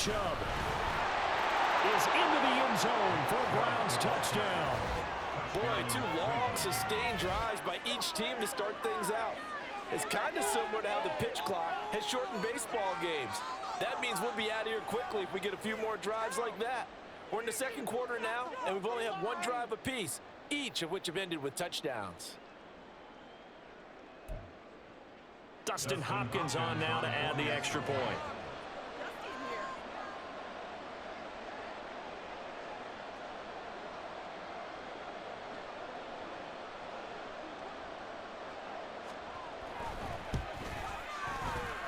Chubb is into the end zone for a Browns touchdown. Boy, 2 long, sustained drives by each team to start things out. It's kind of similar to how the pitch clock has shortened baseball games. That means we'll be out of here quickly if we get a few more drives like that. We're in the second quarter now, and we've only had 1 drive apiece, each of which have ended with touchdowns. Dustin Hopkins on now to add the extra point.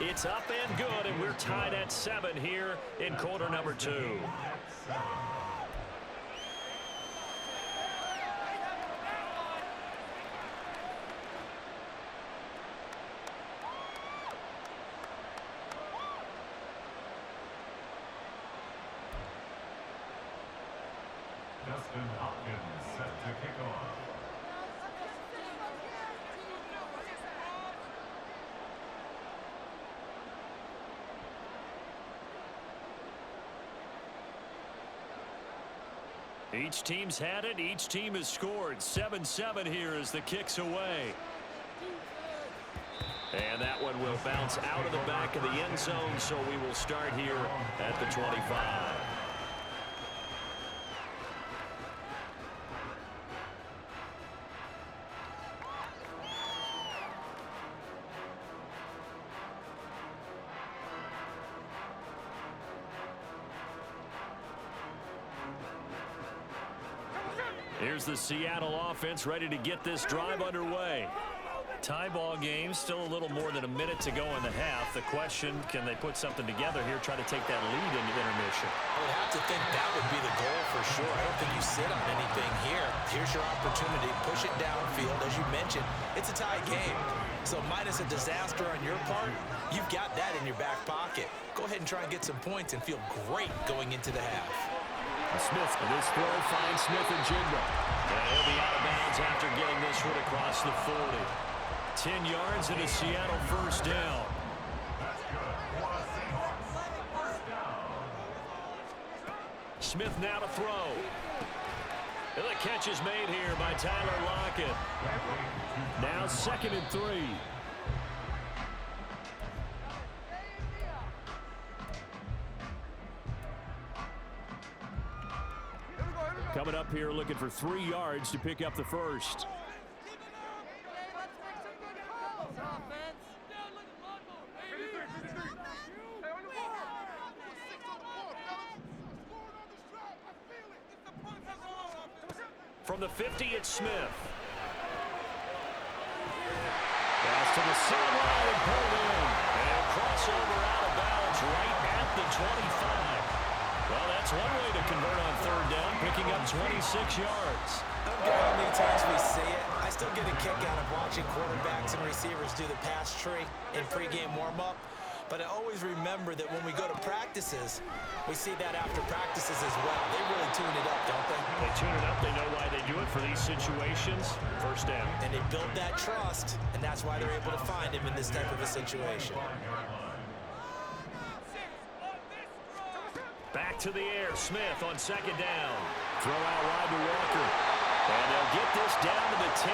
It's up and good, and we're tied at 7 here in quarter number 2. Dustin Hopkins set to kick off. Each team's had it. Each team has scored. 7-7 here as the kick's away. And that one will bounce out of the back of the end zone, so we will start here at the 25. Here's the Seattle offense ready to get this drive underway. Tie ball game, still a little more than a minute to go in the half. The question, can they put something together here, try to take that lead into intermission? I would have to think that would be the goal for sure. I don't think you sit on anything here. Here's your opportunity. Push it downfield. As you mentioned, it's a tie game. So minus a disaster on your part, you've got that in your back pocket. Go ahead and try and get some points and feel great going into the half. Smith, and this throw finds Smith and Jigba. And he'll be out of bounds after getting this one across the 40. 10 yards and a Seattle first down. Smith now to throw. And the catch is made here by Tyler Lockett. Now 2nd and 3. Coming up here looking for 3 yards to pick up the first. From the 50, it's Smith. Pass to the sideline and pulled in. And crossover out of bounds right at the 25. Well, that's one way to convert on 3rd down, picking up 26 yards. I don't care how many times we see it. I still get a kick out of watching quarterbacks and receivers do the pass tree in pregame warm-up. But I always remember that when we go to practices, we see that after practices as well. They really tune it up, don't they? They tune it up. They know why they do it for these situations. First down. And they build that trust, and that's why they're able to find him in this type of a situation. Back to the air. Smith on 2nd down. Throw out wide to Walker. And they'll get this down to the 10.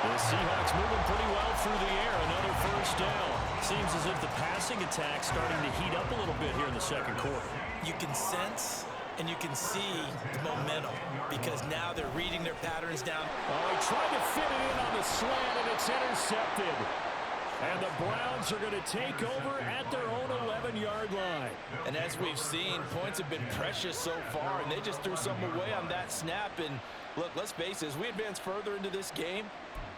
The Seahawks moving pretty well through the air. Another first down. Seems as if the passing attack's starting to heat up a little bit here in the 2nd quarter. You can sense and you can see the momentum because now they're reading their patterns down. Oh, he tried to fit it in on the slant, and it's intercepted. And the Browns are going to take over at their own 11-yard line. And as we've seen, points have been precious so far, and they just threw some away on that snap. And look, let's face it, as we advance further into this game,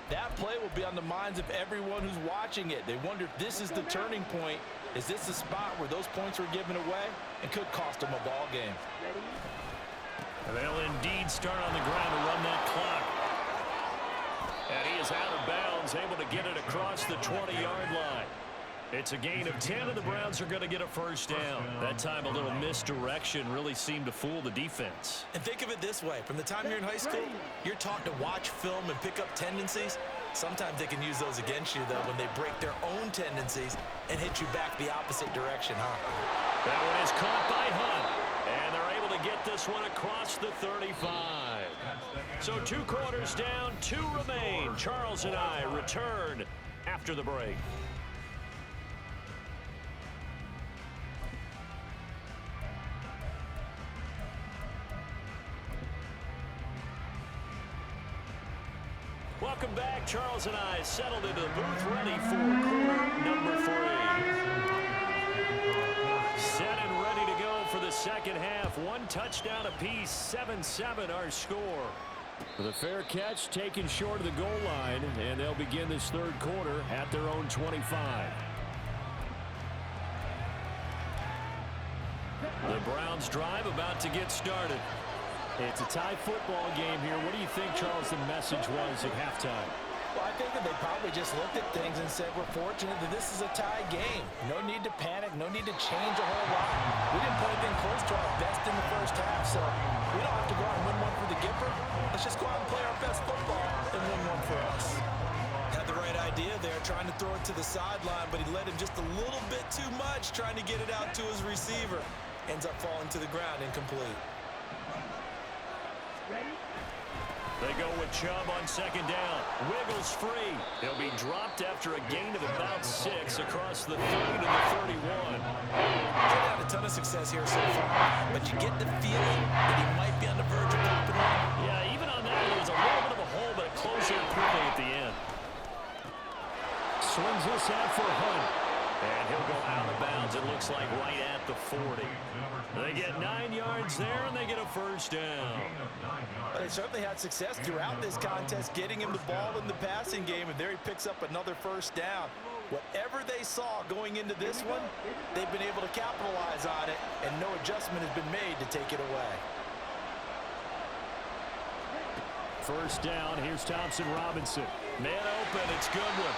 that play will be on the minds of everyone who's watching it. They wonder if this is the turning point. Is this the spot where those points were given away and could cost them a ball game? And they'll indeed start on the ground to run that clock. And he is out of bounds, able to get it across the 20-yard line. It's a gain of 10, and the Browns are going to get a first down. That time a little misdirection really seemed to fool the defense. And think of it this way. From the time you're in high school, you're taught to watch film and pick up tendencies. Sometimes they can use those against you, though, when they break their own tendencies and hit you back the opposite direction, huh? That one is caught by Hunt. And they're able to get this one across the 35. So 2 quarters down, 2 remain. Charles and I return after the break. Welcome back. Charles and I settled into the booth, ready for quarter number 3. Set and ready to go for the second half. 1 touchdown apiece, 7-7 our score. The fair catch taken short of the goal line, and they'll begin this third quarter at their own 25. The Browns drive about to get started. It's a tie football game here. What do you think, Charles, the message was at halftime? Well, I think that they probably just looked at things and said, we're fortunate that this is a tie game. No need to panic, no need to change a whole lot. We didn't play anything close to our best in the first half, so we don't have to go out and win one for the Gipper. Let's just go out and play our best football and win one for us. Had the right idea there, trying to throw it to the sideline, but he led him just a little bit too much, trying to get it out to his receiver. Ends up falling to the ground, incomplete. They go with Chubb on second down. Wiggles free. He'll be dropped after a gain of about 6 across the 30 to the 31. They've had a ton of success here so far, but you get the feeling that he might be on the verge of popping one. Yeah, even on that, there's a little bit of a hole, but it closed there quickly at the end. Swings this out for Hunt. And he'll go out of bounds, it looks like, right at the 40. They get 9 yards there, and they get a first down. They certainly had success throughout this contest, getting him the ball in the passing game, and there he picks up another first down. Whatever they saw going into this one, they've been able to capitalize on it, and no adjustment has been made to take it away. First down, here's Thompson Robinson. Man open, it's Goodwin.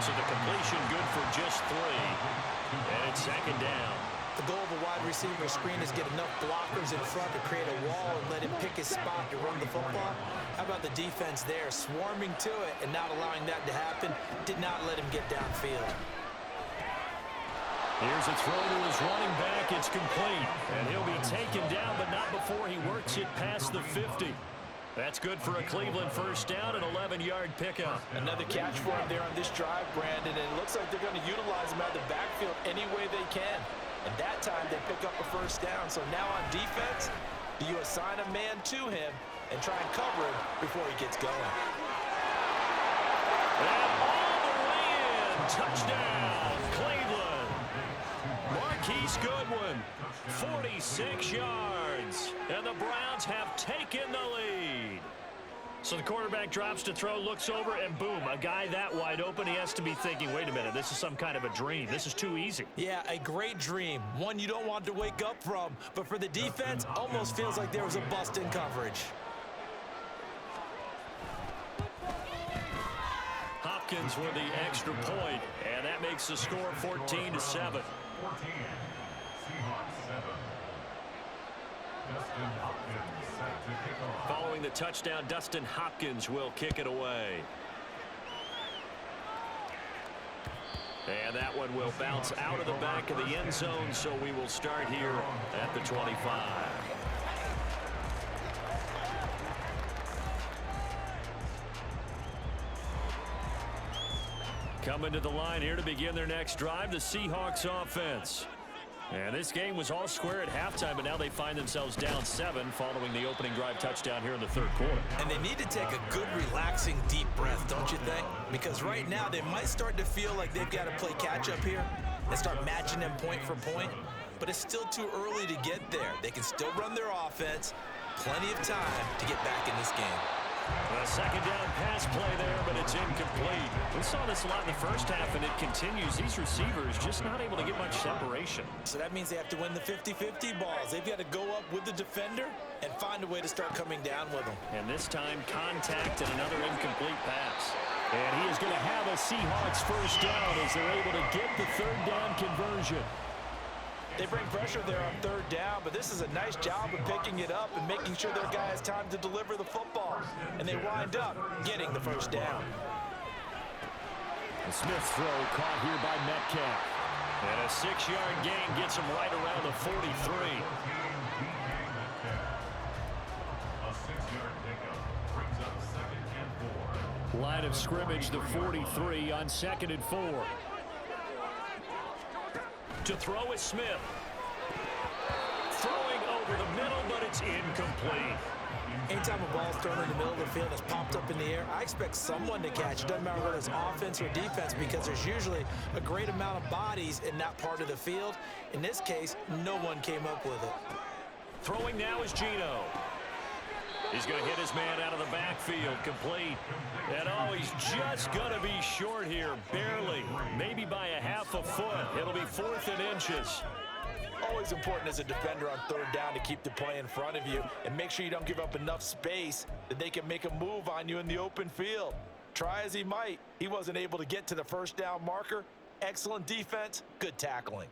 So the completion good for just 3. And it's second down. The goal of a wide receiver screen is get enough blockers in front to create a wall and let him pick his spot to run the football. How about the defense there, swarming to it and not allowing that to happen? Did not let him get downfield. Here's a throw to his running back. It's complete. And he'll be taken down, but not before he works it past the 50. That's good for a Cleveland first down, an 11-yard pickup. Another catch for him there on this drive, Brandon, and it looks like they're going to utilize him out of the backfield any way they can. And that time they pick up a first down. So now on defense, do you assign a man to him and try and cover him before he gets going? And all the way in, touchdown, Cleveland. Marquise Goodwin, 46 yards, and the Browns have taken the lead. So the quarterback drops to throw, looks over, and boom, a guy that wide open, he has to be thinking, wait a minute, this is some kind of a dream. This is too easy. Yeah, a great dream, one you don't want to wake up from, but for the defense, almost feels like there was a bust in coverage. Hopkins with the extra point, and that makes the score 14-7. 14. Seahawks 7. Dustin Hopkins set to kick off. Following the touchdown, Dustin Hopkins will kick it away. And that one will bounce out of the back of the end zone, so we will start here at the 25. Coming to the line here to begin their next drive, the Seahawks offense. And this game was all square at halftime, but now they find themselves down 7 following the opening drive touchdown here in the third quarter. And they need to take a good, relaxing, deep breath, don't you think? Because right now they might start to feel like they've got to play catch-up here and start matching them point for point. But it's still too early to get there. They can still run their offense. Plenty of time to get back in this game. A second down pass play there, but it's incomplete. We saw this a lot in the first half, and it continues. These receivers just not able to get much separation. So that means they have to win the 50-50 balls. They've got to go up with the defender and find a way to start coming down with them. And this time, contact and another incomplete pass. And he is going to have a Seahawks first down as they're able to get the third down conversion. They bring pressure there on third down, but this is a nice job of picking it up and making sure their guy has time to deliver the football. And they wind up getting the first down. The Smith throw caught here by Metcalf. And a 6-yard gain gets him right around the 43. A 6-yard pickup brings up 2nd and 4. Line of scrimmage, the 43 on 2nd and 4. To throw is Smith. Throwing over the middle, but it's incomplete. Anytime a ball's thrown in the middle of the field that's popped up in the air, I expect someone to catch it. Doesn't matter whether it's offense or defense, because there's usually a great amount of bodies in that part of the field. In this case, no one came up with it. Throwing now is Geno. He's going to hit his man out of the backfield, complete. And oh, he's just going to be short here, barely, maybe by a half a foot. It'll be 4th and inches. Always important as a defender on 3rd down to keep the play in front of you and make sure you don't give up enough space that they can make a move on you in the open field. Try as he might, he wasn't able to get to the 1st down marker. Excellent defense, good tackling.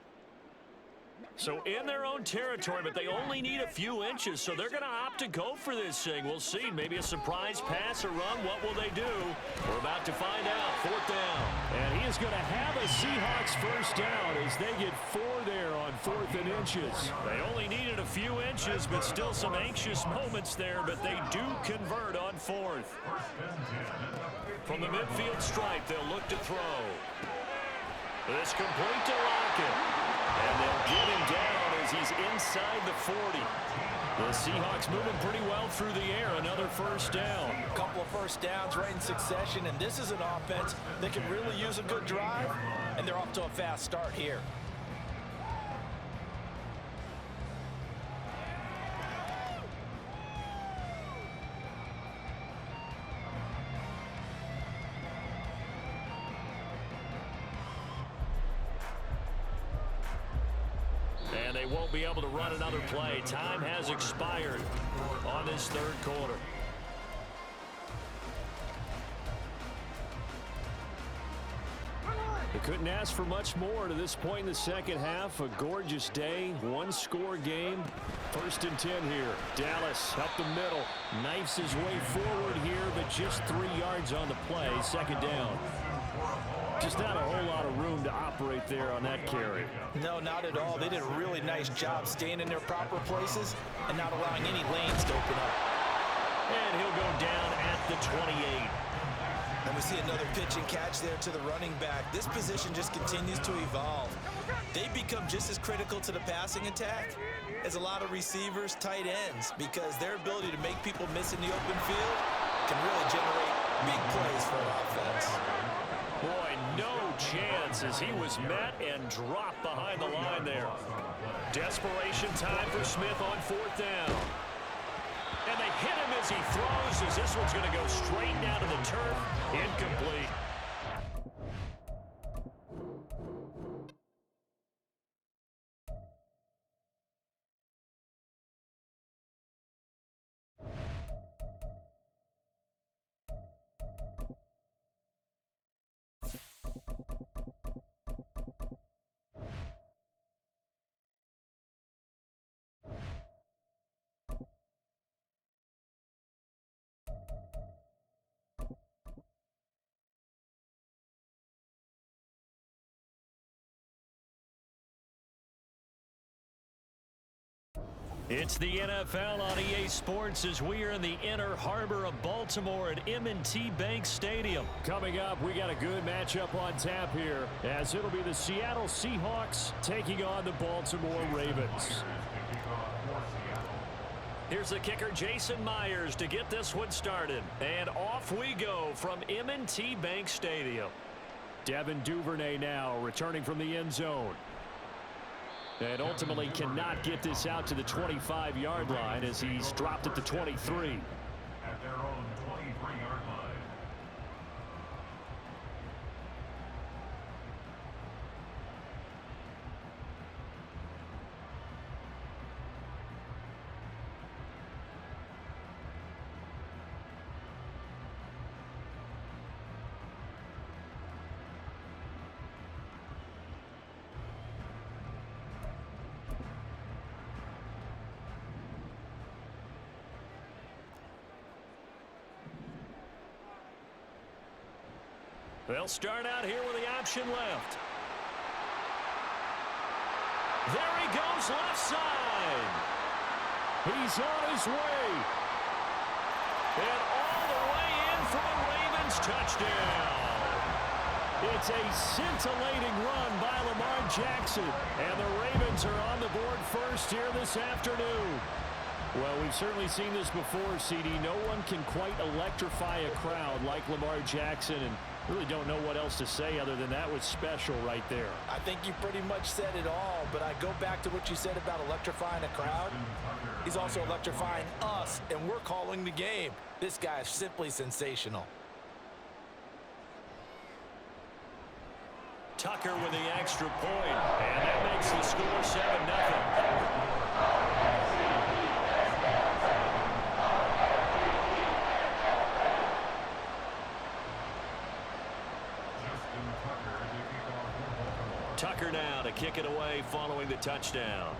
So in their own territory, but they only need a few inches, so they're going to opt to go for this thing. We'll see. Maybe a surprise pass or run. What will they do? We're about to find out. 4th down. And he is going to have a Seahawks 1st down as they get 4 there on 4th and inches. They only needed a few inches, but still some anxious moments there, but they do convert on 4th. From the midfield stripe, they'll look to throw. This complete to Lockett. And they'll get him down as he's inside the 40. The Seahawks moving pretty well through the air. Another 1st down. A couple of 1st downs right in succession, and this is an offense that can really use a good drive, and they're off to a fast start here. And they won't be able to run another play. Time has expired on this 3rd quarter. They couldn't ask for much more to this point in the 2nd half. A gorgeous day, 1-score game. 1st and 10 here. Dallas up the middle. Knifes his way forward here, but just 3 yards on the play. 2nd down. Just not a whole lot of room to operate there on that carry. No, not at all. They did a really nice job staying in their proper places and not allowing any lanes to open up. And he'll go down at the 28. And we see another pitch and catch there to the running back. This position just continues to evolve. They become just as critical to the passing attack as a lot of receivers, tight ends, because their ability to make people miss in the open field can really generate big plays for an offense. Boy, no chance as he was met and dropped behind the line there. Desperation time for Smith on 4th down. And they hit him as he throws, as this one's going to go straight down to the turf. Incomplete. It's the NFL on EA Sports as we are in the inner harbor of Baltimore at M&T Bank Stadium. Coming up, we got a good matchup on tap here, as it'll be the Seattle Seahawks taking on the Baltimore Ravens. Here's the kicker, Jason Myers, to get this one started. And off we go from M&T Bank Stadium. Devin Duvernay now returning from the end zone. And ultimately cannot get this out to the 25-yard line as he's dropped at the 23. At their own 23-yard line. They'll start out here with the option left. There he goes left side. He's on his way. And all the way in for a Ravens touchdown. It's a scintillating run by Lamar Jackson. And the Ravens are on the board first here this afternoon. Well, we've certainly seen this before, CD. No one can quite electrify a crowd like Lamar Jackson, and really don't know what else to say other than that was special right there. I think you pretty much said it all, but I go back to what you said about electrifying a crowd. He's also electrifying us, and we're calling the game. This guy is simply sensational. Tucker with the extra point, and that makes the score 7-0. Tucker now to kick it away following the touchdown.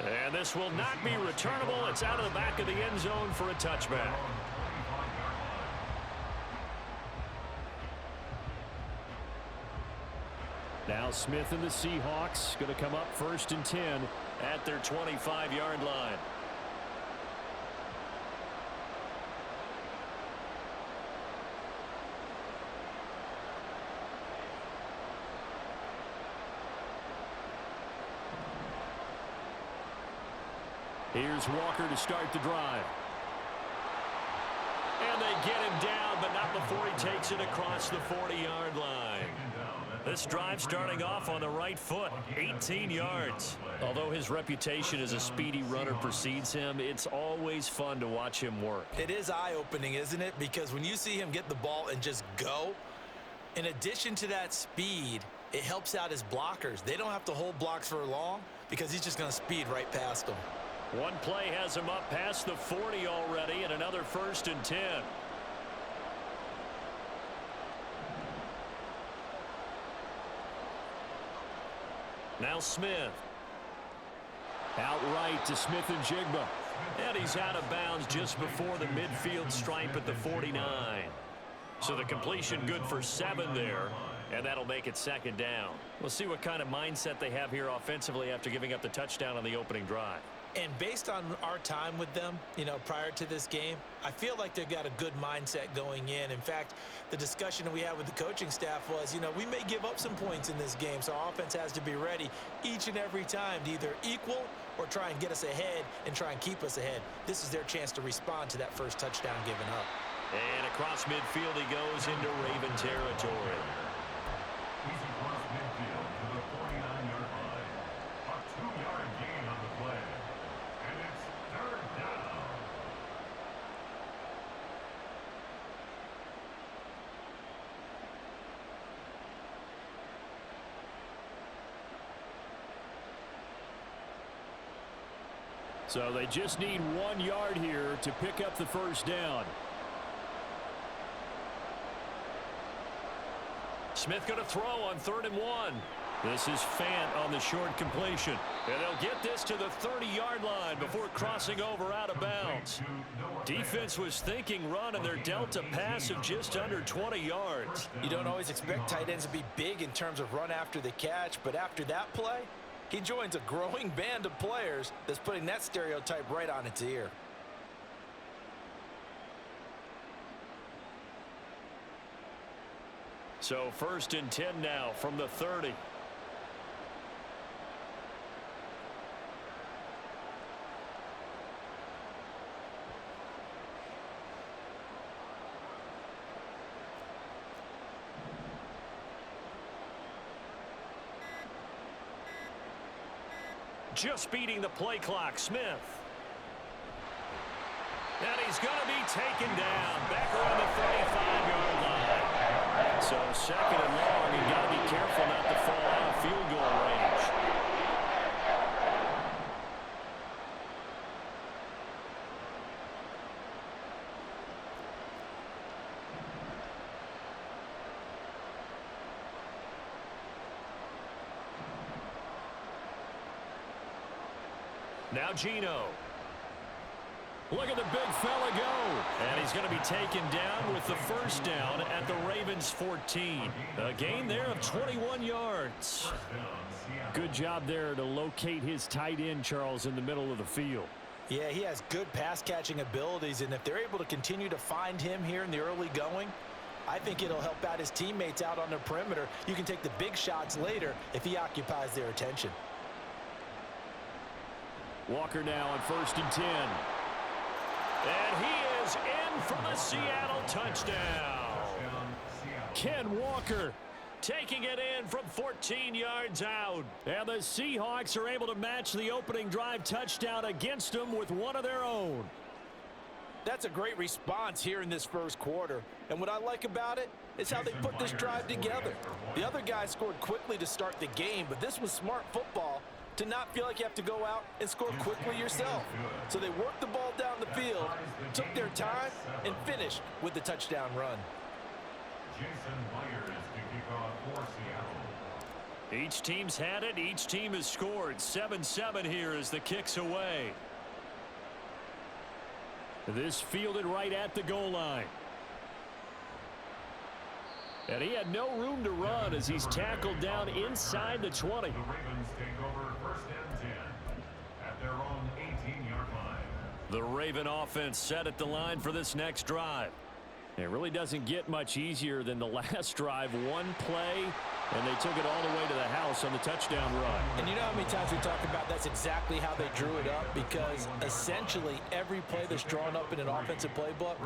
And this will not be returnable. It's out of the back of the end zone for a touchback. Now Smith and the Seahawks going to come up 1st and 10 at their 25-yard line. Here's Walker to start the drive. And they get him down, but not before he takes it across the 40-yard line. This drive starting off on the right foot, 18 yards. Although his reputation as a speedy runner precedes him, it's always fun to watch him work. It is eye-opening, isn't it? Because when you see him get the ball and just go, in addition to that speed, it helps out his blockers. They don't have to hold blocks for long because he's just going to speed right past them. One play has him up past the 40 already, and another 1st and 10. Now Smith. Outright to Smith and Jigba. And he's out of bounds just before the midfield stripe at the 49. So the completion good for 7 there, and that'll make it 2nd down. We'll see what kind of mindset they have here offensively after giving up the touchdown on the opening drive. And based on our time with them, prior to this game, I feel like they've got a good mindset going in. In fact, the discussion that we had with the coaching staff was, we may give up some points in this game, so our offense has to be ready each and every time to either equal or try and get us ahead and try and keep us ahead. This is their chance to respond to that first touchdown given up. And across midfield he goes into Raven territory. He's across midfield to the 49-yard line. A 2-yard gain on the play. And it's 3rd down. So they just need 1 yard here to pick up the 1st down. Smith going to throw on 3rd and 1. This is Fant on the short completion. And they'll get this to the 30-yard line before crossing over out of bounds. Defense was thinking run, and they're dealt a pass of just under 20 yards. You don't always expect tight ends to be big in terms of run after the catch, but after that play, he joins a growing band of players that's putting that stereotype right on its ear. So 1st and 10 now from the 30. Just beating the play clock, Smith. And he's going to be taken down back around the 35-yard line. So 2nd and long, you got to be careful not to fall out of field goal range. Now Geno. Look at the big fella go. And he's going to be taken down with the first down at the Ravens' 14. A gain there of 21 yards. Good job there to locate his tight end, Charles, in the middle of the field. Yeah, he has good pass-catching abilities, and if they're able to continue to find him here in the early going, I think it'll help out his teammates out on the perimeter. You can take the big shots later if he occupies their attention. Walker now on 1st and 10. And he is in for the Seattle touchdown. Ken Walker taking it in from 14 yards out. And the Seahawks are able to match the opening drive touchdown against them with one of their own. That's a great response here in this first quarter. And what I like about it is how they put this drive together. The other guys scored quickly to start the game, but this was smart football to not feel like you have to go out and score quickly yourself. So they worked the ball down the field, took their time, and finished with the touchdown run. Jason Myers to kick off for Seattle. Each team's had it. Each team has scored. 7-7 here as the kick's away. This fielded right at the goal line. And he had no room to run as he's tackled down inside the 20. The Ravens take over 1st and 10 at their own 18-yard line. The Raven offense set at the line for this next drive. It really doesn't get much easier than the last drive. One play, and they took it all the way to the house on the touchdown run. And you know how many times we talk about that's exactly how they drew it up, because essentially every play that's drawn up in an offensive playbook,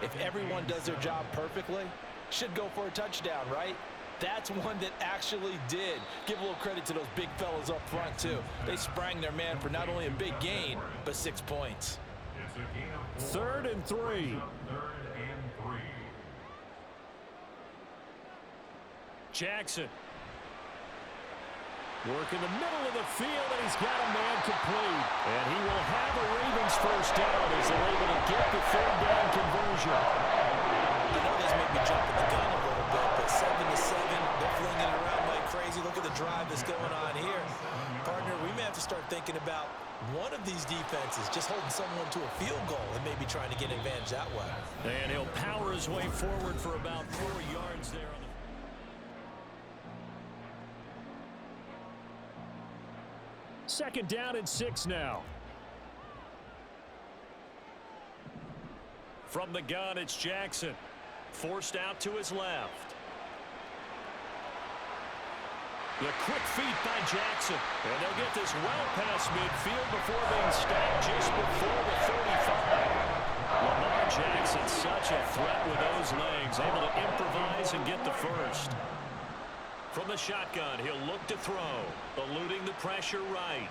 if everyone does their job perfectly, should go for a touchdown, right? That's one that actually did. Give a little credit to those big fellas up front, too. They sprang their man for not only a big gain, but 6 points. It's a gain of 3rd and 3. 3rd and 3. Jackson. Work in the middle of the field, and he's got a man complete. And he will have a Ravens first down as they're able to get the 3rd down conversion. I know this may be jumping the gun a little bit, but 7-7, they're flinging it around like crazy. Look at the drive that's going on here. Partner, we may have to start thinking about one of these defenses just holding someone to a field goal and maybe trying to get an advantage that way. And he'll power his way forward for about 4 yards there on the 2nd down and 6 now. From the gun, it's Jackson. Forced out to his left. The quick feet by Jackson. And they'll get this well past midfield before being stopped just before the 35. Lamar Jackson, such a threat with those legs. Able to improvise and get the first. From the shotgun, he'll look to throw. Eluding the pressure right.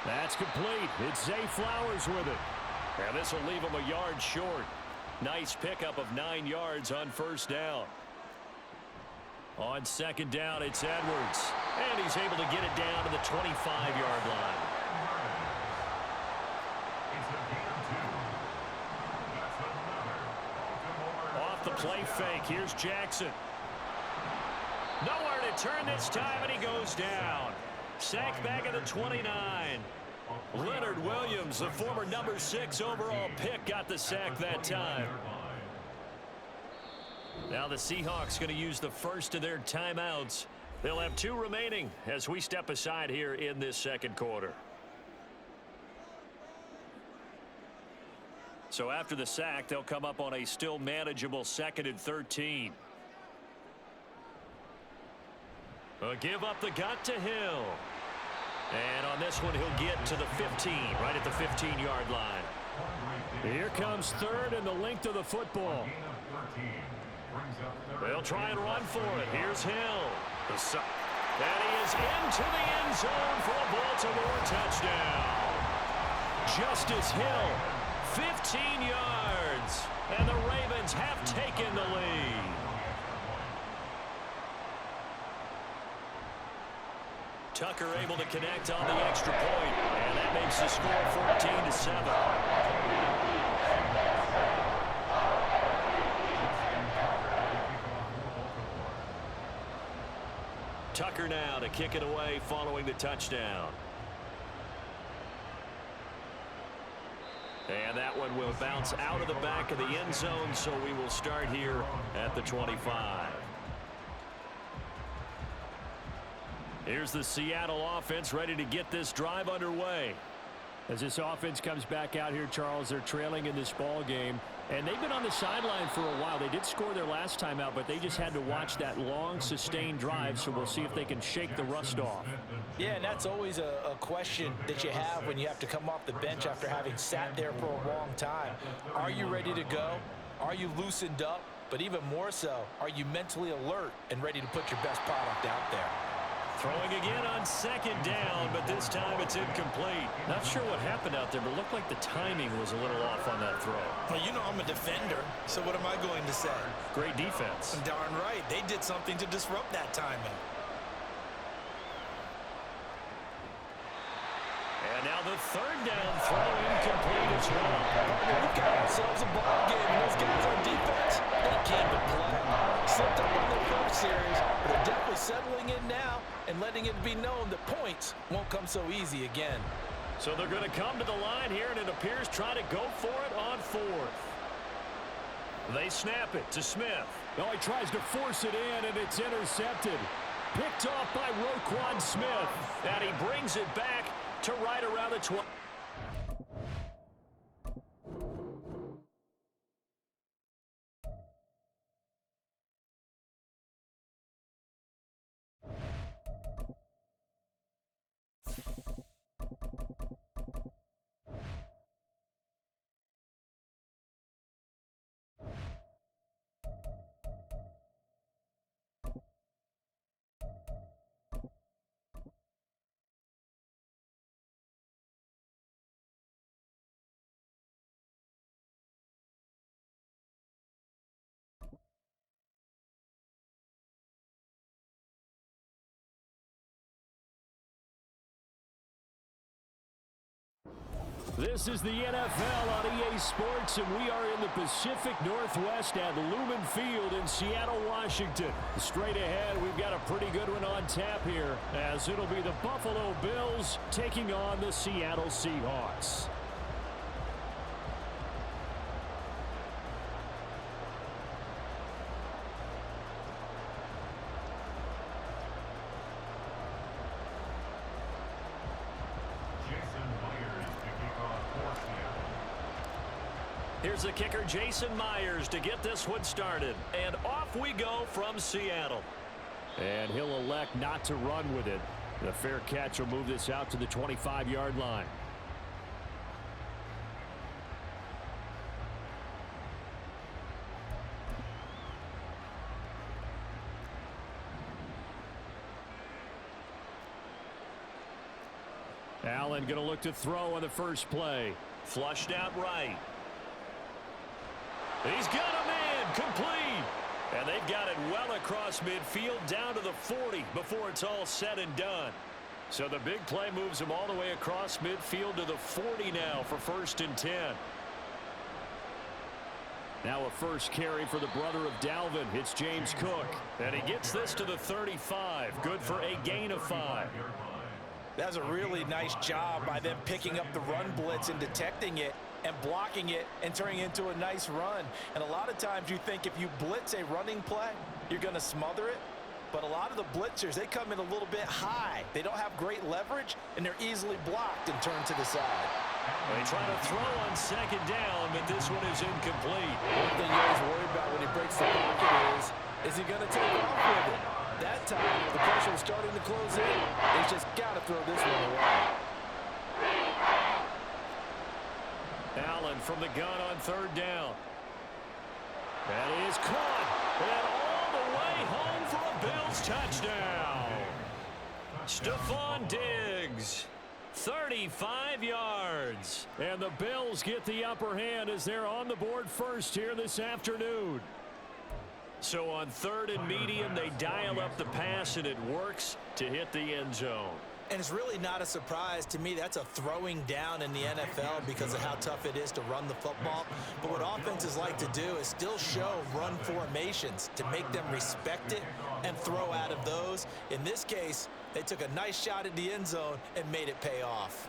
That's complete. It's Zay Flowers with it. And this will leave him a yard short. Nice pickup of 9 yards on 1st down. On 2nd down, it's Edwards. And he's able to get it down to the 25-yard line. It's a gain of 2. That's another Baltimore. Off the play fake, here's Jackson. Nowhere to turn this time, and he goes down. Sacked back at the 29. Leonard Williams, the former number 6 overall pick, got the sack that time. Now the Seahawks going to use the first of their timeouts. They'll have 2 remaining as we step aside here in this 2nd quarter. So after the sack, they'll come up on a still manageable 2nd and 13. A give up the gut to Hill. And on this one, he'll get to the 15, right at the 15-yard line. Here comes 3rd and the length of the football. They'll try and run for it. Here's Hill. And he is into the end zone for a Baltimore touchdown. Justice Hill, 15 yards. And the Ravens have taken the lead. Tucker able to connect on the extra point, and that makes the score 14-7. Tucker now to kick it away following the touchdown. And that one will bounce out of the back of the end zone, so we will start here at the 25. Here's the Seattle offense ready to get this drive underway. As this offense comes back out here, Charles, they're trailing in this ball game. And they've been on the sideline for a while. They did score their last time out, but they just had to watch that long, sustained drive, so we'll see if they can shake the rust off. Yeah, and that's always a question that you have when you have to come off the bench after having sat there for a long time. Are you ready to go? Are you loosened up? But even more so, are you mentally alert and ready to put your best product out there? Throwing again on second down, but this time it's incomplete. Not sure what happened out there, but it looked like the timing was a little off on that throw. Well, you know I'm a defender, so what am I going to say? Great defense. Darn right. They did something to disrupt that timing. And now the third down throw incomplete as well. We've got ourselves a ball game, and those guys on defense, they can't even play. Slipped up on their first series, but they're definitely settling in now and letting it be known that points won't come so easy again. So they're going to come to the line here, and it appears try to go for it on fourth. They snap it to Smith. Oh, he tries to force it in, and it's intercepted. Picked off by Roquan Smith. And he brings it back to right around the 20. This is the NFL on EA Sports, and we are in the Pacific Northwest at Lumen Field in Seattle, Washington. Straight ahead, we've got a pretty good one on tap here, as it'll be the Buffalo Bills taking on the Seattle Seahawks. Here's the kicker, Jason Myers, to get this one started. And off we go from Seattle. And he'll elect not to run with it. The fair catch will move this out to the 25-yard line. Allen going to look to throw on the first play. Flushed out right. He's got a man, complete. And they've got it well across midfield down to the 40 before it's all said and done. So the big play moves him all the way across midfield to the 40 now for 1st and 10. Now a first carry for the brother of Dalvin. It's James Cook. And he gets this to the 35. Good for a gain of 5. That's a really nice job by them picking up the run blitz and detecting it and blocking it and turning it into a nice run. And a lot of times you think if you blitz a running play, you're going to smother it. But a lot of the blitzers, they come in a little bit high. They don't have great leverage, and they're easily blocked and turned to the side. They try to throw on second down, but this one is incomplete. One thing you always worry about when he breaks the pocket is he going to take off with it? That time, the pressure was starting to close in. He's just got to throw this one away. Allen from the gun on 3rd down. That is caught. And all the way home for a Bills touchdown. Stephon Diggs, 35 yards. And the Bills get the upper hand as they're on the board first here this afternoon. So on 3rd and medium, they dial up the pass, and it works to hit the end zone. And it's really not a surprise to me. That's a throwing down in the NFL because of how tough it is to run the football. But what offenses like to do is still show run formations to make them respect it and throw out of those. In this case, they took a nice shot at the end zone and made it pay off.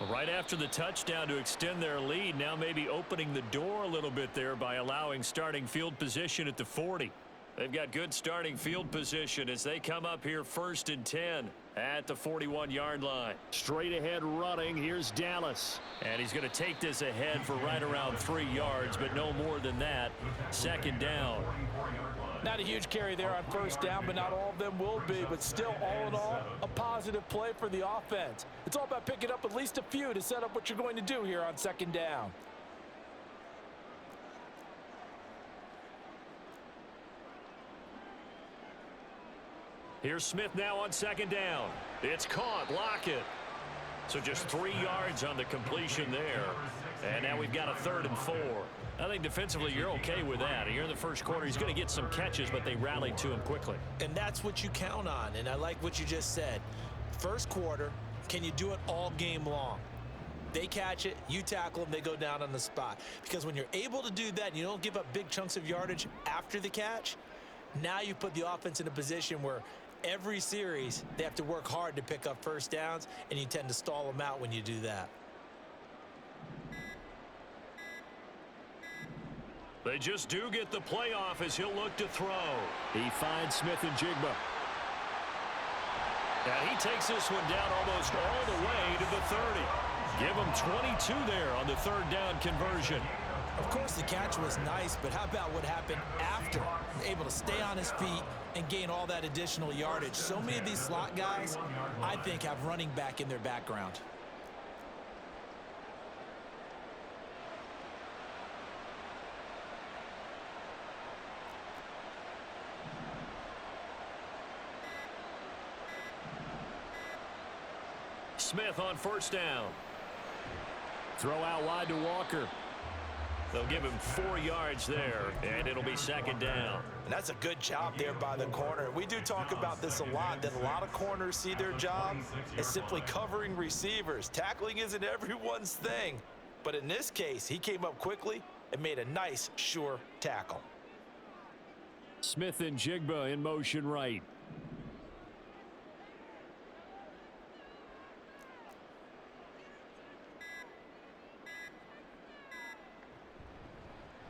Right after the touchdown to extend their lead, now maybe opening the door a little bit there by allowing starting field position at the 40. They've got good starting field position as they come up here 1st and 10 at the 41-yard line. Straight ahead running. Here's Dallas. And he's going to take this ahead for right around 3 yards, but no more than that. 2nd down. Not a huge carry there on 1st down, but not all of them will be. But still, all in all, a positive play for the offense. It's all about picking up at least a few to set up what you're going to do here on 2nd down. Here's Smith now on 2nd down. It's caught. Lockett. So just 3 yards on the completion there. And now we've got a 3rd and 4. I think defensively you're okay with that. Here in the first quarter, he's going to get some catches, but they rallied to him quickly. And that's what you count on, and I like what you just said. First quarter, can you do it all game long? They catch it, you tackle them, they go down on the spot. Because when you're able to do that and you don't give up big chunks of yardage after the catch, now you put the offense in a position where every series they have to work hard to pick up 1st downs, and you tend to stall them out when you do that. They just do get the playoff as he'll look to throw. He finds Smith and Jigba. And he takes this one down almost all the way to the 30. Give him 22 there on the 3rd down conversion. Of course, the catch was nice, but how about what happened after? Able to stay on his feet and gain all that additional yardage. So many of these slot guys, I think, have running back in their background. Smith on 1st down. Throw out wide to Walker. They'll give him 4 yards there, and it'll be 2nd down. And that's a good job there by the corner. We do talk about this a lot, that a lot of corners see their job as simply covering receivers. Tackling isn't everyone's thing. But in this case, he came up quickly and made a nice, sure tackle. Smith and Jigba in motion right.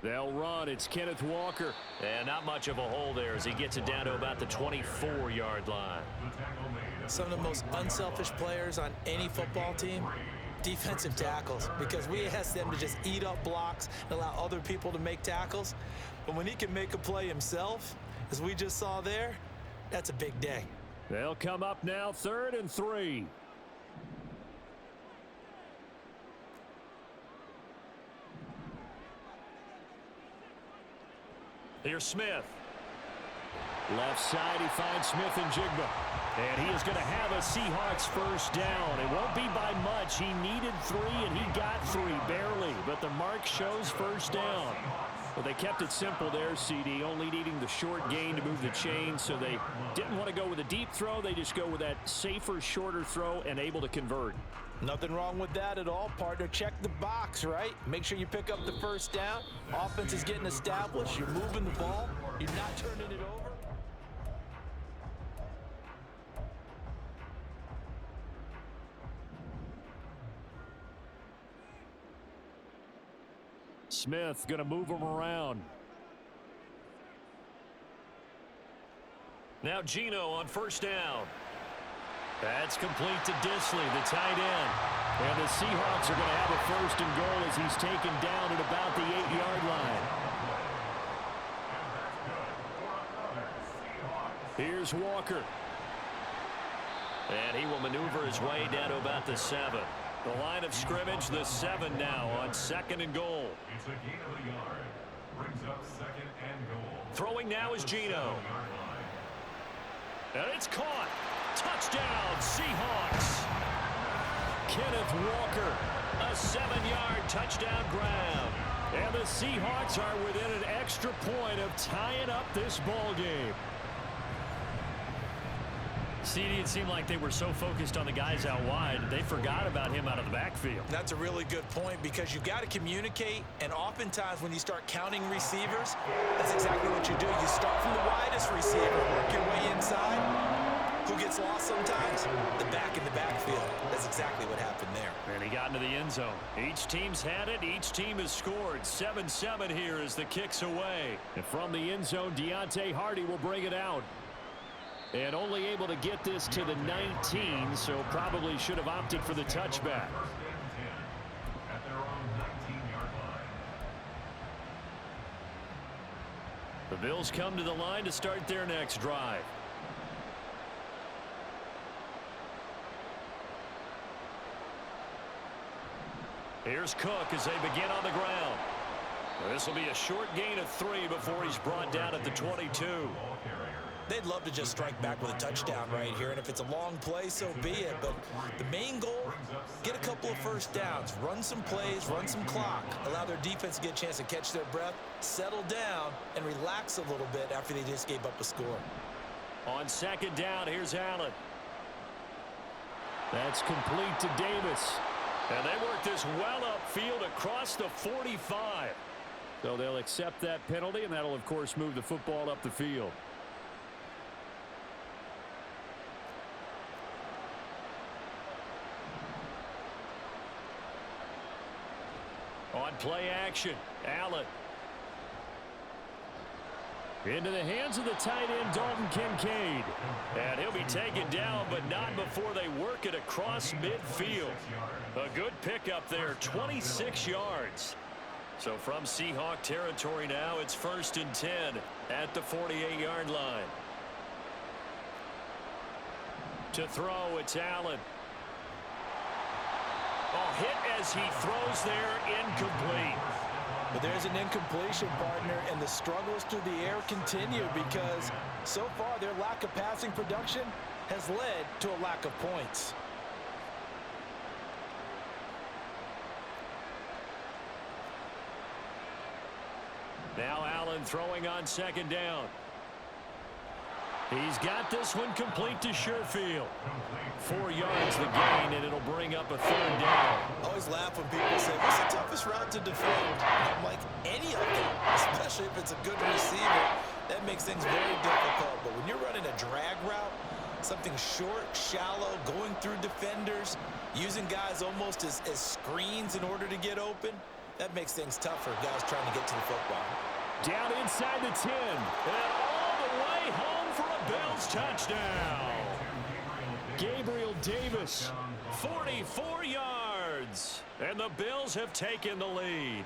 They'll run. It's Kenneth Walker. And not much of a hole there as he gets it down to about the 24-yard line. Some of the most unselfish players on any football team, defensive tackles, because we ask them to just eat up blocks and allow other people to make tackles. But when he can make a play himself, as we just saw there, that's a big day. They'll come up now 3rd and 3. Here's Smith. Left side, he finds Smith and Jigba. And he is going to have a Seahawks 1st down. It won't be by much. He needed 3, and he got 3, barely. But the mark shows 1st down. Well, they kept it simple there, CD, only needing the short gain to move the chain. So they didn't want to go with a deep throw. They just go with that safer, shorter throw and able to convert. Nothing wrong with that at all, partner. Check the box, right? Make sure you pick up the 1st down. Offense is getting established. You're moving the ball. You're not turning it over. Smith going to move him around. Now Geno on 1st down. That's complete to Disley, the tight end. And the Seahawks are going to have a 1st and goal as he's taken down at about the 8-yard line. Here's Walker. And he will maneuver his way down to about the 7. The line of scrimmage, the 7 now on 2nd and goal. It's a gain of a yard. Brings up 2nd and goal. Throwing now is Geno. And it's caught. Touchdown, Seahawks. Kenneth Walker, a 7-yard touchdown grab. And the Seahawks are within an extra point of tying up this ball game. CD, it seemed like they were so focused on the guys out wide, they forgot about him out of the backfield. That's a really good point because you've got to communicate, and oftentimes when you start counting receivers, that's exactly what you do. You start from the widest receiver, work your way inside, Who gets lost sometimes? The back in the backfield. That's exactly what happened there. And he got into the end zone. Each team's had it. Each team has scored. 7-7 here as the kick's away. And from the end zone, Deontay Hardy will bring it out. And only able to get this to the 19, so probably should have opted for the touchback. At their own 19-yard line. The Bills come to the line to start their next drive. Here's Cook as they begin on the ground. This will be a short gain of 3 before he's brought down at the 22. They'd love to just strike back with a touchdown right here, and if it's a long play, so be it. But the main goal, get a couple of first downs, run some plays, run some clock, allow their defense to get a chance to catch their breath, settle down, and relax a little bit after they just gave up a score. On second down, here's Allen. That's complete to Davis. And they work this well upfield across the 45. So they'll accept that penalty, and that'll, of course, move the football up the field. On play action, Allen. Into the hands of the tight end, Dalton Kincaid. And he'll be taken down, but not before they work it across midfield. A good pickup there, 26 yards. So from Seahawk territory now, it's 1st and 10 at the 48-yard line. To throw, it's Allen. Oh, hit as he throws there, incomplete. But there's an incompletion, partner, and the struggles through the air continue because so far their lack of passing production has led to a lack of points. Now Allen throwing on second down. He's got this one complete to Sherfield. 4 yards the gain, and it'll bring up a 3rd down. I always laugh when people say, what's the toughest route to defend? And I'm like, any of them, especially if it's a good receiver. That makes things very difficult. But when you're running a drag route, something short, shallow, going through defenders, using guys almost as screens in order to get open, that makes things tough for guys trying to get to the football. Down inside the 10, and all the way home for a Bills touchdown. Gabriel Davis, 44 yards, and the Bills have taken the lead.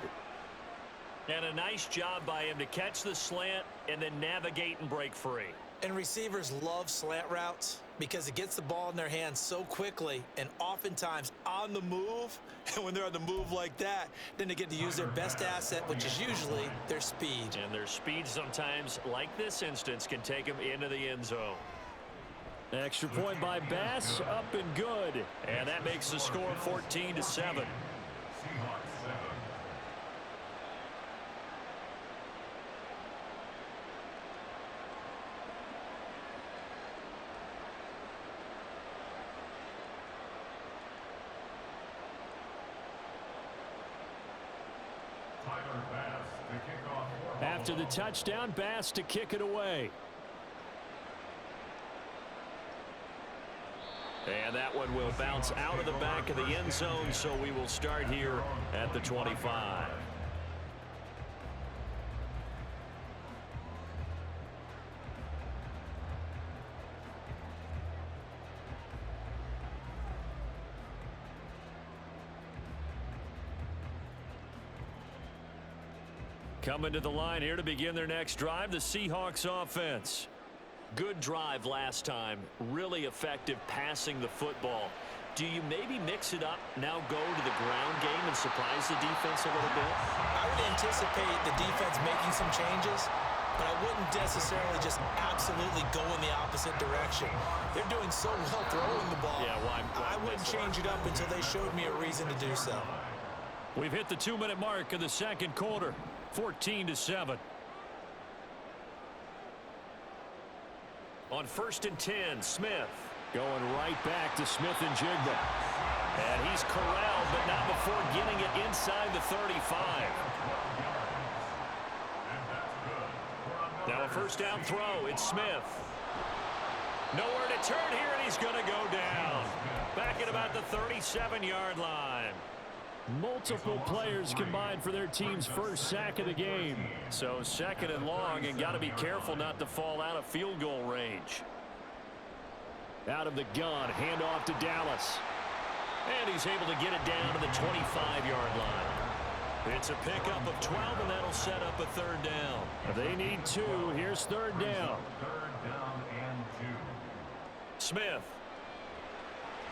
And a nice job by him to catch the slant and then navigate and break free. And receivers love slant routes because it gets the ball in their hands so quickly and oftentimes on the move. And when they're on the move like that, then they get to use their best asset, which is usually their speed. And their speed sometimes, like this instance, can take them into the end zone. Extra point by Bass, up and good. And that makes the score 14-7. Seahawks 7. After the touchdown, Bass to kick it away. And that one will bounce out of the back of the end zone, so we will start here at the 25. Coming to the line here to begin their next drive, the Seahawks offense. Good drive last time. Really effective passing the football. Do you maybe mix it up, now go to the ground game and surprise the defense a little bit? I would anticipate the defense making some changes, but I wouldn't necessarily just absolutely go in the opposite direction. They're doing so well throwing the ball. Yeah, why I wouldn't change it up until they showed me a reason to do so. We've hit the 2-minute mark of the second quarter. 14-7. On 1st and 10, Smith going right back to Smith and Jigba. And he's corralled, but not before getting it inside the 35. Now a first down throw. It's Smith. Nowhere to turn here, and he's going to go down. Back at about the 37-yard line. Multiple players combined for their team's first sack of the game. So second and long, and got to be careful not to fall out of field goal range. Out of the gun, handoff to Dallas. And he's able to get it down to the 25-yard line. It's a pickup of 12, and that'll set up a third down. They need 2. Here's third down. Third down and 2. Smith.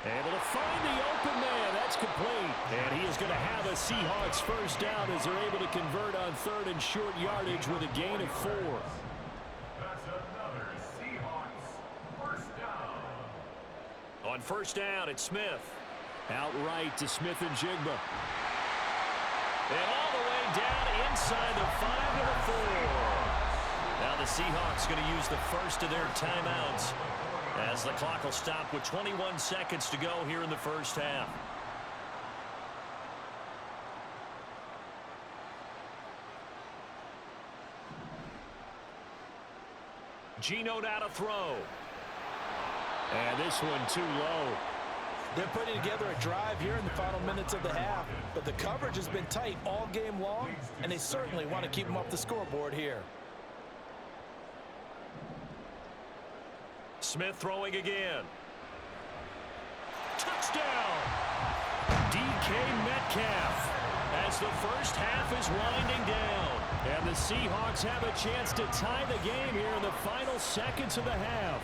Able to find the open man. That's complete. And he is going to have a Seahawks first down as they're able to convert on third and short yardage with a gain of 4. That's another Seahawks first down. On first down, it's Smith. Outright to Smith and Jigba. And all the way down inside the 5 to the 4. Now the Seahawks going to use the first of their timeouts as the clock will stop with 21 seconds to go here in the first half. Geno now to throw. And this one too low. They're putting together a drive here in the final minutes of the half, but the coverage has been tight all game long, and they certainly want to keep them up the scoreboard here. Smith throwing again. Touchdown! DK Metcalf as the first half is winding down. And the Seahawks have a chance to tie the game here in the final seconds of the half.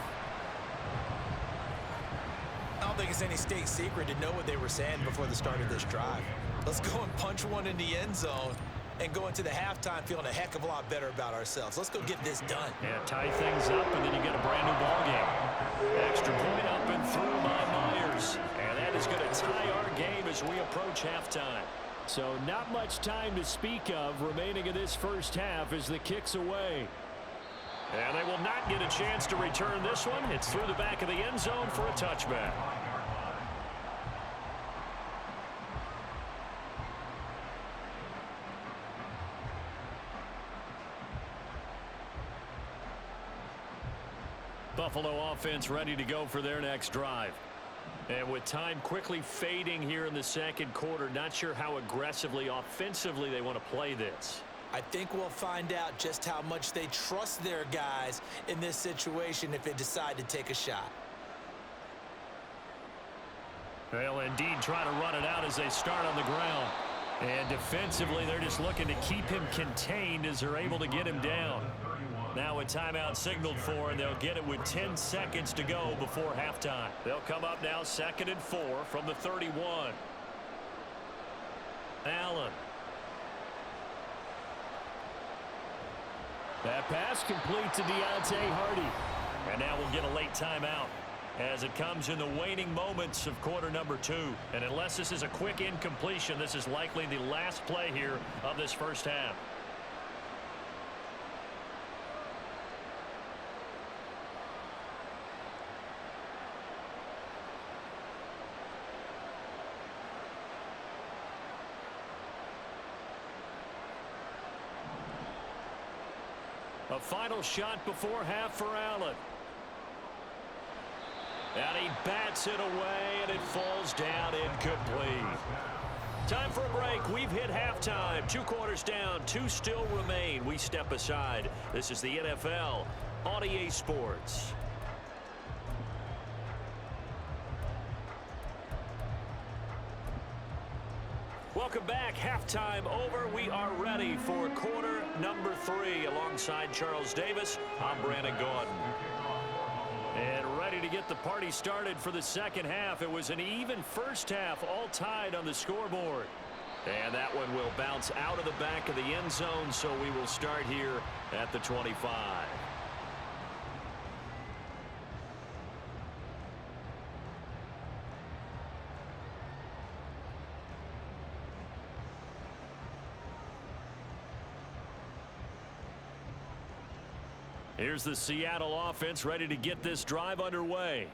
I don't think it's any state secret to know what they were saying before the start of this drive. Let's go and punch one in the end zone and go into the halftime feeling a heck of a lot better about ourselves. Let's go get this done. Yeah, tie things up, and then you get a brand new ball game. Extra point up and through by Myers. And that is going to tie our game as we approach halftime. So not much time to speak of remaining in this first half as the kick's away. And they will not get a chance to return this one. It's through the back of the end zone for a touchback. Buffalo offense ready to go for their next drive. And with time quickly fading here in the second quarter, not sure how aggressively, offensively they want to play this. I think we'll find out just how much they trust their guys in this situation if they decide to take a shot. They'll indeed try to run it out as they start on the ground. And defensively, they're just looking to keep him contained as they're able to get him down. Now a timeout signaled for, and they'll get it with 10 seconds to go before halftime. They'll come up now 2nd and 4 from the 31. Allen. That pass complete to Deontay Hardy. And now we'll get a late timeout as it comes in the waning moments of quarter number 2. And unless this is a quick incompletion, this is likely the last play here of this first half. A final shot before half for Allen. And he bats it away, and it falls down incomplete. Time for a break. We've hit halftime. 2 quarters down, 2 still remain. We step aside. This is the NFL on EA Sports. Welcome back. Halftime over. We are ready for quarter number 3. Alongside Charles Davis, I'm Brandon Gordon. And ready to get the party started for the second half. It was an even first half, all tied on the scoreboard. And that one will bounce out of the back of the end zone, so we will start here at the 25. Here's the Seattle offense ready to get this drive underway.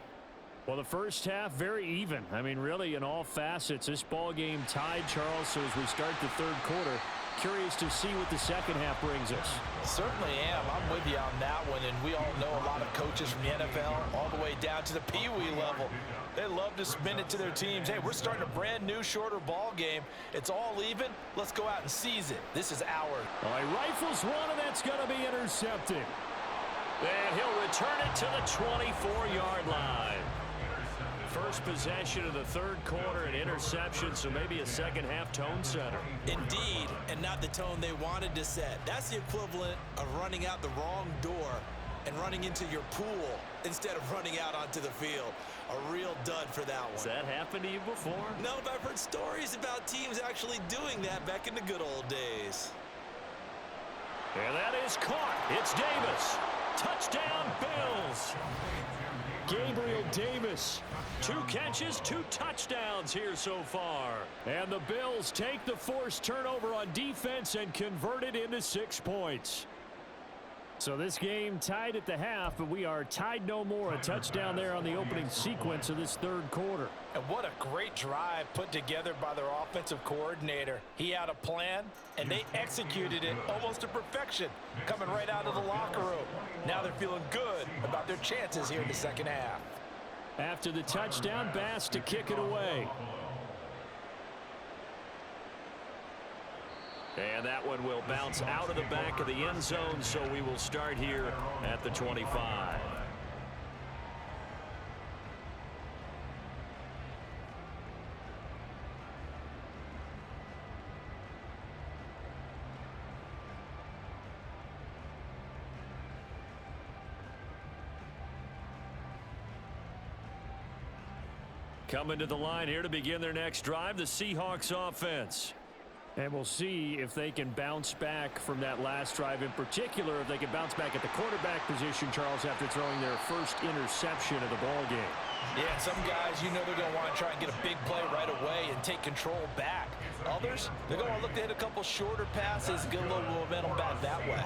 Well, the first half, very even. I mean, really, in all facets, this ball game tied, Charles. So as we start the third quarter, curious to see what the second half brings us. Certainly am. I'm with you on that one, and we all know a lot of coaches from the NFL all the way down to the Pee-wee level. They love to spin it to their teams. Hey, we're starting a brand new, shorter ball game. It's all even. Let's go out and seize it. This is ours. All right, rifles one, and that's going to be intercepted. And he'll return it to the 24-yard line. First possession of the third quarter, an interception, so maybe a second-half tone setter. Indeed, and not the tone they wanted to set. That's the equivalent of running out the wrong door and running into your pool instead of running out onto the field. A real dud for that one. Has that happened to you before? No, but I've heard stories about teams actually doing that back in the good old days. And that is caught. It's Davis. Touchdown, Bills. Gabriel Davis. 2 catches, 2 touchdowns here so far. And the Bills take the forced turnover on defense and convert it into 6 points. So this game tied at the half, but we are tied no more. A touchdown there on the opening sequence of this third quarter. And what a great drive put together by their offensive coordinator. He had a plan, and they executed it almost to perfection, coming right out of the locker room. Now they're feeling good about their chances here in the second half. After the touchdown, Bass to kick it away. And that one will bounce out of the back of the end zone, so we will start here at the 25. Coming to the line here to begin their next drive, the Seahawks offense. And we'll see if they can bounce back from that last drive. In particular, if they can bounce back at the quarterback position, Charles, after throwing their first interception of the ball game. Yeah, some guys, you know they're going to want to try and get a big play right away and take control back. Others, they're going to look to hit a couple shorter passes, get a little momentum back that way.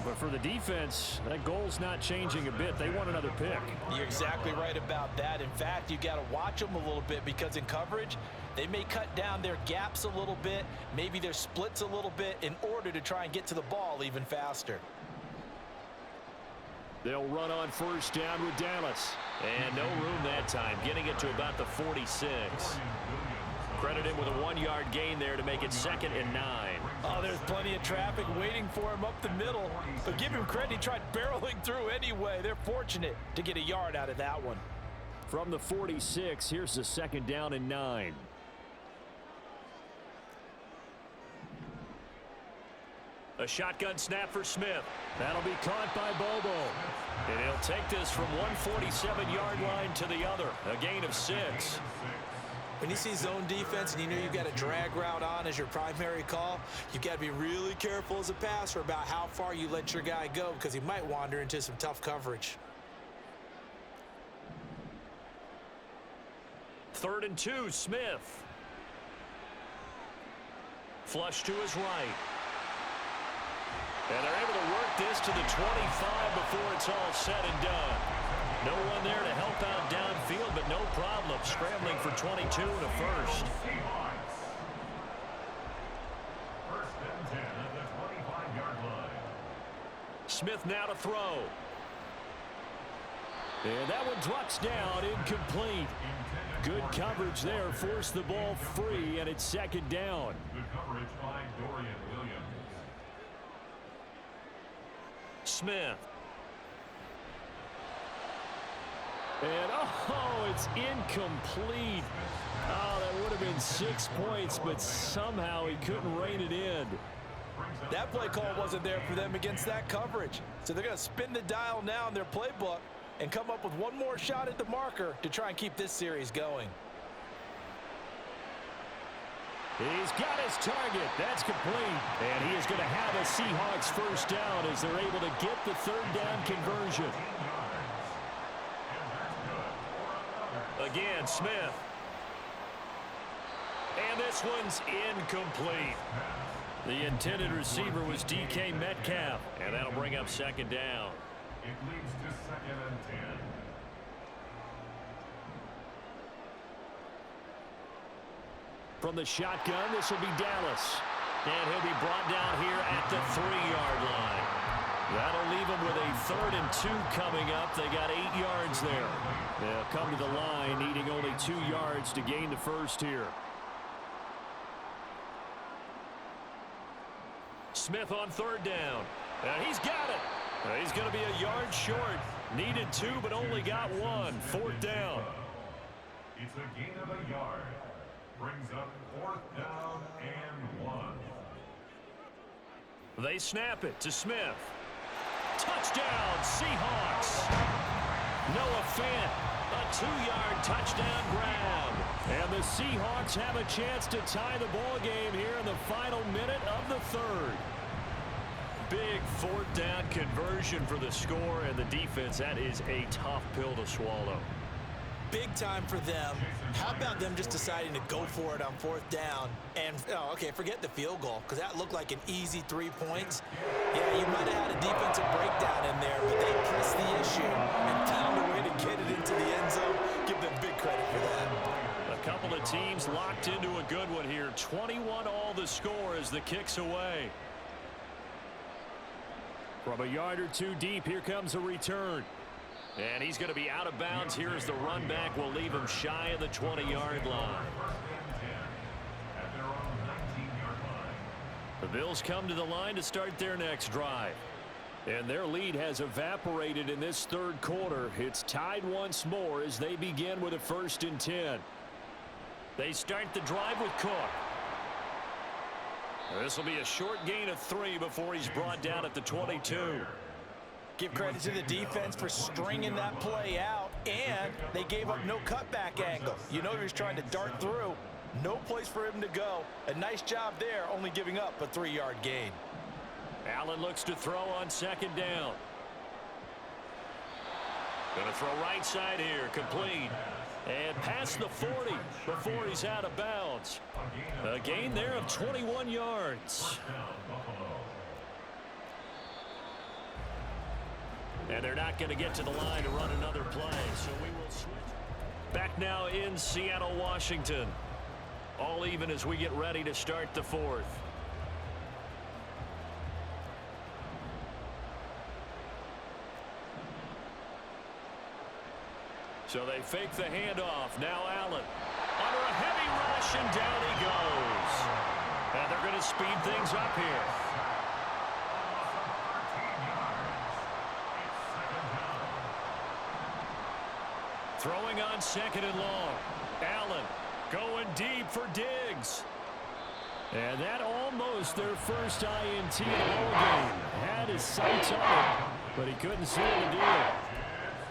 But for the defense, that goal's not changing a bit. They want another pick. You're exactly right about that. In fact, you got to watch them a little bit because in coverage, they may cut down their gaps a little bit, maybe their splits a little bit in order to try and get to the ball even faster. They'll run on first down with Dallas. And no room that time, getting it to about the 46. Credit him with a 1-yard gain there to make it 2nd and 9. Oh, there's plenty of traffic waiting for him up the middle. But give him credit, he tried barreling through anyway. They're fortunate to get a yard out of that one. From the 46, here's the 2nd down and 9. A shotgun snap for Smith. That'll be caught by Bobo. And he'll take this from 147-yard line to the other. A gain of 6. When you see zone defense and you know you've got a drag route on as your primary call, you've got to be really careful as a passer about how far you let your guy go because he might wander into some tough coverage. 3rd and 2, Smith. Flush to his right. And they're able to work this to the 25 before it's all said and done. No one there to help out downfield, but no problem. Scrambling for 22 and a first. First and 10 at the 25-yard line. Smith now to throw. And that one drops down, incomplete. Good coverage there, forced the ball free, and it's 2nd down. Good coverage by Dorian Williams. Smith. And, oh, it's incomplete. Oh, that would have been 6 points, but somehow he couldn't rein it in. That play call wasn't there for them against that coverage. So they're going to spin the dial now in their playbook and come up with one more shot at the marker to try and keep this series going. He's got his target. That's complete. And he is going to have a Seahawks first down as they're able to get the 3rd down conversion. Again, Smith. And this one's incomplete. The intended receiver was DK Metcalf. And that'll bring up 2nd down. It leads to 2nd and 10. From the shotgun, this will be Dallas. And he'll be brought down here at the 3-yard line. That'll leave them with a 3rd and 2 coming up. They got 8 yards there. They'll come to the line needing only 2 yards to gain the first here. Smith on 3rd down. And he's got it. He's going to be a yard short. Needed 2, but only got 1. 4th down. It's a gain of a yard. Brings up 4th down and 1. They snap it to Smith. Touchdown, Seahawks. Noah Fant, a 2-yard touchdown grab. And the Seahawks have a chance to tie the ball game here in the final minute of the 3rd. Big 4th down conversion for the score, and the defense, that is a tough pill to swallow. Big time for them. How about them just deciding to go for it on 4th down? And, oh, okay, forget the field goal, because that looked like an easy 3 points. Yeah, you might have had a defensive breakdown in there, but they pressed the issue and found a way to get it into the end zone. Give them big credit for that. A couple of teams locked into a good one here. 21 all the score as the kick's away. From a yard or 2 deep, here comes a return. And he's going to be out of bounds. Here's the run back. Will leave him shy of the 20-yard line. The Bills come to the line to start their next drive. And their lead has evaporated in this 3rd quarter. It's tied once more as they begin with a 1st and 10. They start the drive with Cook. This will be a short gain of 3 before he's brought down at the 22. Give credit to the defense for stringing that play out, and they gave up no cutback angle. You know he was trying to dart through. No place for him to go. A nice job there, only giving up a 3-yard gain. Allen looks to throw on 2nd down. Going to throw right side here, complete. And past the 40 before he's out of bounds. A gain there of 21 yards. And they're not going to get to the line to run another play, so we will switch. Back now in Seattle, Washington. All even as we get ready to start the 4th. So they fake the handoff. Now Allen under a heavy rush, and down he goes. And they're going to speed things up here. Throwing on 2nd and long. Allen going deep for Diggs. And that almost their first INT of the ball game. Had his sights on it, but he couldn't seal the deal.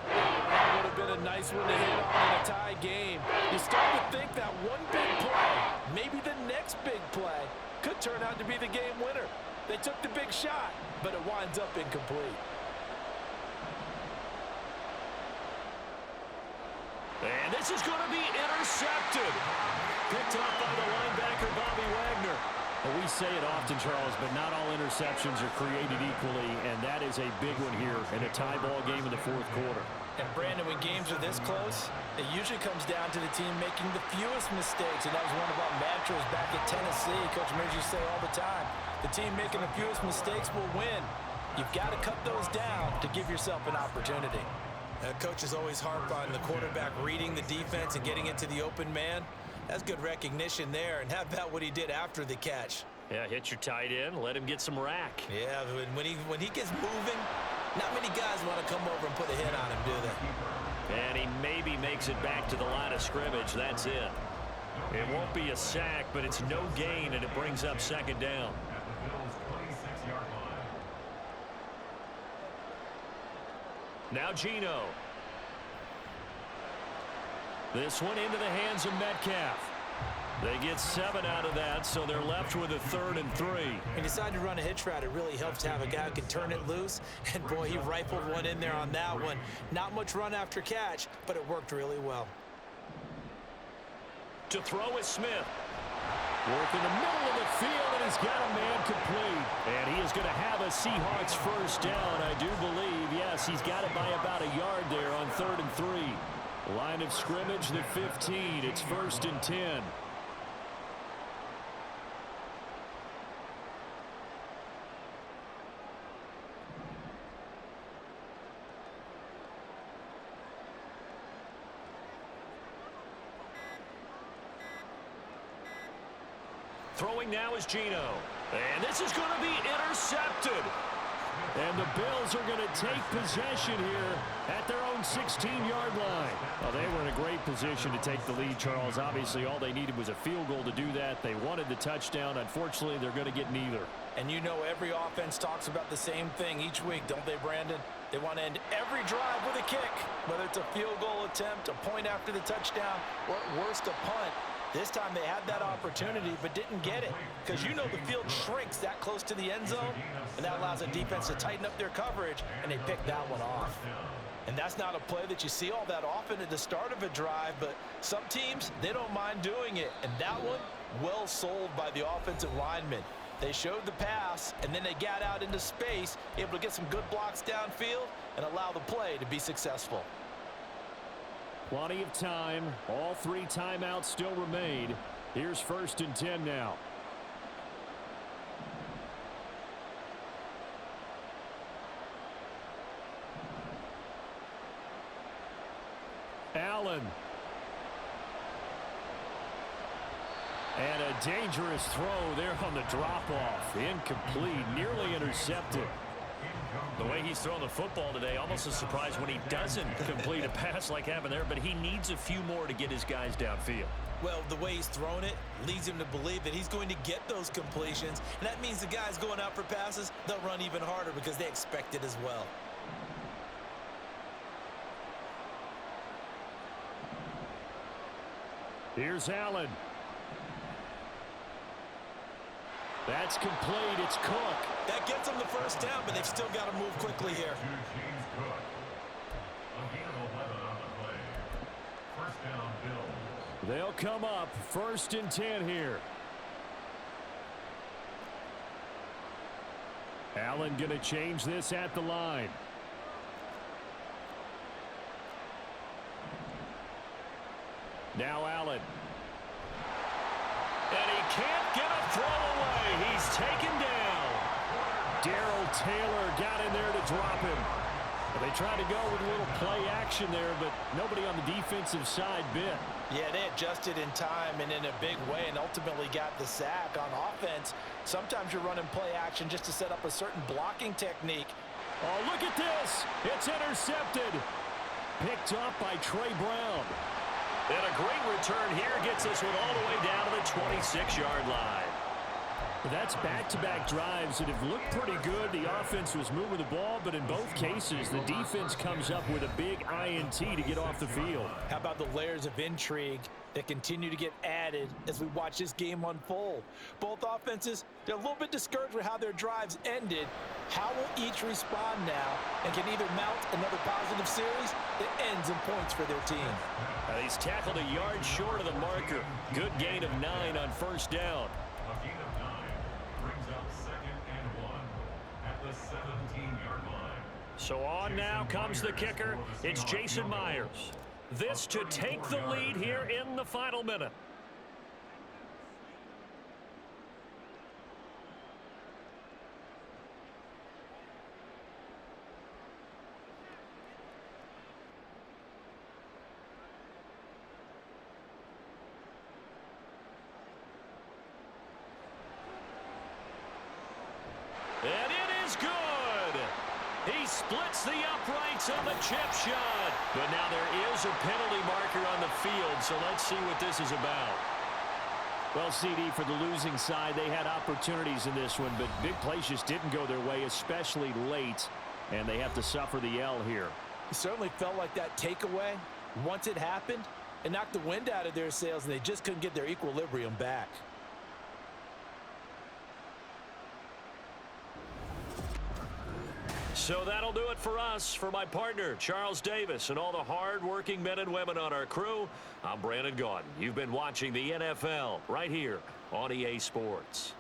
That would have been a nice one to hit on in a tie game. You start to think that one big play, maybe the next big play, could turn out to be the game winner. They took the big shot, but it winds up incomplete. And this is going to be intercepted. Picked up by the linebacker, Bobby Wagner. Well, we say it often, Charles, but not all interceptions are created equally, and that is a big one here in a tie ball game in the 4th quarter. And, Brandon, when games are this close, it usually comes down to the team making the fewest mistakes, and that was one of our mantras back at Tennessee. Coach Mears used to say all the time, the team making the fewest mistakes will win. You've got to cut those down to give yourself an opportunity. Coaches always harp on the quarterback reading the defense and getting into the open man. That's good recognition there. And how about what he did after the catch? Yeah, hit your tight end, let him get some rack. Yeah, when he gets moving, not many guys want to come over and put a hit on him, do they? And he maybe makes it back to the line of scrimmage. That's it. It won't be a sack, but it's no gain, and it brings up 2nd down. Now Geno. This one into the hands of Metcalf. They get 7 out of that, so they're left with a 3rd and 3. He decided to run a hitch route. It really helps to have a guy who can turn it loose. And, boy, he rifled one in there on that one. Not much run after catch, but it worked really well. To throw is Smith. Work in the middle of the field, and he's got a man complete. And he is going to have a Seahawks first down, I do believe. Yes, he's got it by about a yard there on 3rd and 3. Line of scrimmage, the 15. It's 1st and 10. Throwing now is Geno. And this is going to be intercepted. And the Bills are going to take possession here at their own 16-yard line. Well, they were in a great position to take the lead, Charles. Obviously, all they needed was a field goal to do that. They wanted the touchdown. Unfortunately, they're going to get neither. And you know every offense talks about the same thing each week, don't they, Brandon? They want to end every drive with a kick, whether it's a field goal attempt, a point after the touchdown, or at worst, a punt. This time they had that opportunity but didn't get it because you know the field shrinks that close to the end zone, and that allows the defense to tighten up their coverage, and they picked that one off. And that's not a play that you see all that often at the start of a drive, but some teams, they don't mind doing it. And that one, well sold by the offensive lineman. They showed the pass, and then they got out into space, able to get some good blocks downfield and allow the play to be successful. Plenty of time. All 3 timeouts still remain. Here's 1st and 10 now. Allen. And a dangerous throw there on the drop-off. Incomplete, nearly intercepted. The way he's throwing the football today, almost a surprise when he doesn't complete a pass like happened there, but he needs a few more to get his guys downfield. Well, the way he's thrown it leads him to believe that he's going to get those completions, and that means the guys going out for passes, they'll run even harder because they expect it as well. Here's Allen. That's complete. It's Cook. That gets them the first down, but they've still got to move quickly here. They'll come up 1st and 10 here. Allen going to change this at the line. Now Allen. And he can't get a throw away. He's taken down. Darrell Taylor got in there to drop him. They tried to go with a little play action there, but nobody on the defensive side bit. Yeah, they adjusted in time and in a big way and ultimately got the sack. On offense, sometimes you're running play action just to set up a certain blocking technique. Oh, look at this. It's intercepted. Picked up by Trey Brown. And a great return here gets this one all the way down to the 26-yard line. That's back-to-back drives that have looked pretty good. The offense was moving the ball, but in both cases, the defense comes up with a big INT to get off the field. How about the layers of intrigue that continue to get added as we watch this game unfold? Both offenses, they're a little bit discouraged with how their drives ended. How will each respond now and can either mount another positive series that ends in points for their team? He's tackled a yard short of the marker. Good gain of 9 on 1st down. A gain of 9 brings up 2nd and 1 at the 17-yard line. So on now comes the kicker. It's Jason Myers. This to take the lead here in the final minute. And it is good. He splits the uprights on the chip shot. But now there is a penalty marker on the field, so let's see what this is about. Well, CD, for the losing side, they had opportunities in this one, but big plays just didn't go their way, especially late, and they have to suffer the L here. It certainly felt like that takeaway, once it happened, it knocked the wind out of their sails, and they just couldn't get their equilibrium back. So that'll do it for us. For my partner, Charles Davis, and all the hard-working men and women on our crew, I'm Brandon Gaudin. You've been watching the NFL right here on EA Sports.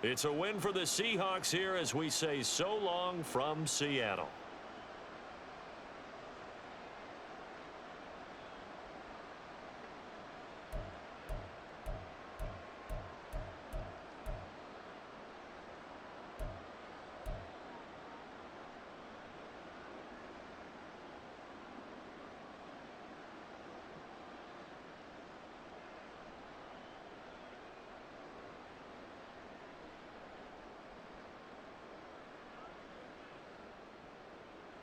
It's a win for the Seahawks here as we say so long from Seattle.